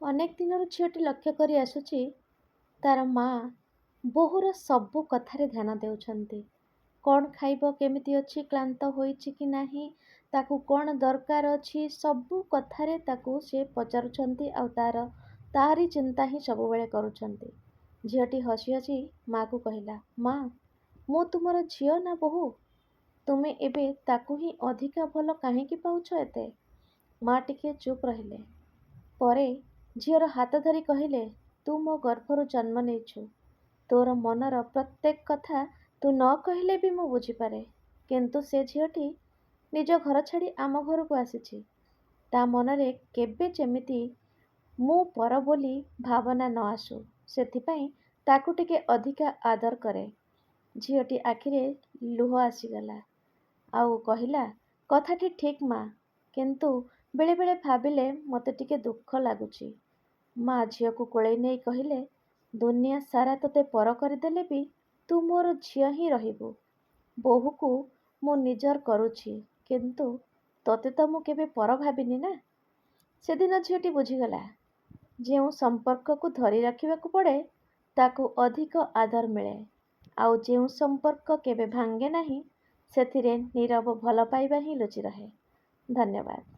ଅନେକ ଦିନରୁ ଝିଅଟି ଲକ୍ଷ୍ୟ କରି ଆସୁଛି ତାର ମା ବୋହୂର ସବୁ କଥାରେ ଧ୍ୟାନ ଦେଉଛନ୍ତି। କ'ଣ ଖାଇବ, କେମିତି ଅଛି, କ୍ଳାନ୍ତ ହୋଇଛି କି ନାହିଁ, ତାକୁ କ'ଣ ଦରକାର ଅଛି, ସବୁ କଥାରେ ତାକୁ ସେ ପଚାରୁଛନ୍ତି ଆଉ ତାରି ଚିନ୍ତା ହିଁ ସବୁବେଳେ କରୁଛନ୍ତି। ଝିଅଟି ହସି ହସି ମା'କୁ କହିଲା, ମା, ମୁଁ ତୁମର ଝିଅ ନା ବୋହୂ? ତୁମେ ଏବେ ତାକୁ ହିଁ ଅଧିକା ଭଲ କାହିଁକି ପାଉଛ ଏତେ? ମା ଟିକିଏ ଚୁପ୍ ରହିଲେ। ପରେ ଝିଅର ହାତ ଧରି କହିଲେ, ତୁ ମୋ ଗର୍ଭରୁ ଜନ୍ମ ନେଇଛୁ। ତୋର ମନର ପ୍ରତ୍ୟେକ କଥା ତୁ ନ କହିଲେ ବି ମୁଁ ବୁଝିପାରେ। କିନ୍ତୁ ସେ ଝିଅଟି ନିଜ ଘର ଛାଡ଼ି ଆମ ଘରକୁ ଆସିଛି। ତା ମନରେ କେବେ ଯେମିତି ମୁଁ ପର ବୋଲି ଭାବନା ନ ଆସୁ, ସେଥିପାଇଁ ତାକୁ ଟିକେ ଅଧିକା ଆଦର କରେ। ଝିଅଟି ଆଖିରେ ଲୁହ ଆସିଗଲା ଆଉ କହିଲା, କଥାଟି ଠିକ୍ ମା, କିନ୍ତୁ ବେଳେବେଳେ ଭାବିଲେ ମୋତେ ଟିକେ ଦୁଃଖ ଲାଗୁଛି। ମା ଝିଅକୁ କୋଳେଇ ନେଇ କହିଲେ, ଦୁନିଆ ସାରା ତୋତେ ପର କରିଦେଲେ ବି ତୁ ମୋର ଝିଅ ହିଁ ରହିବୁ। ବୋହୂକୁ ମୁଁ ନିଜର କରୁଛି, କିନ୍ତୁ ତୋତେ ତ ମୁଁ କେବେ ପର ଭାବିନି ନା। ସେଦିନ ଝିଅଟି ବୁଝିଗଲା, ଯେଉଁ ସମ୍ପର୍କକୁ ଧରି ରଖିବାକୁ ପଡ଼େ ତାକୁ ଅଧିକ ଆଦର ମିଳେ, ଆଉ ଯେଉଁ ସମ୍ପର୍କ କେବେ ଭାଙ୍ଗେ ନାହିଁ ସେଥିରେ ନୀରବ ଭଲ ପାଇବା ହିଁ ଲୁଚି ରହେ। ଧନ୍ୟବାଦ।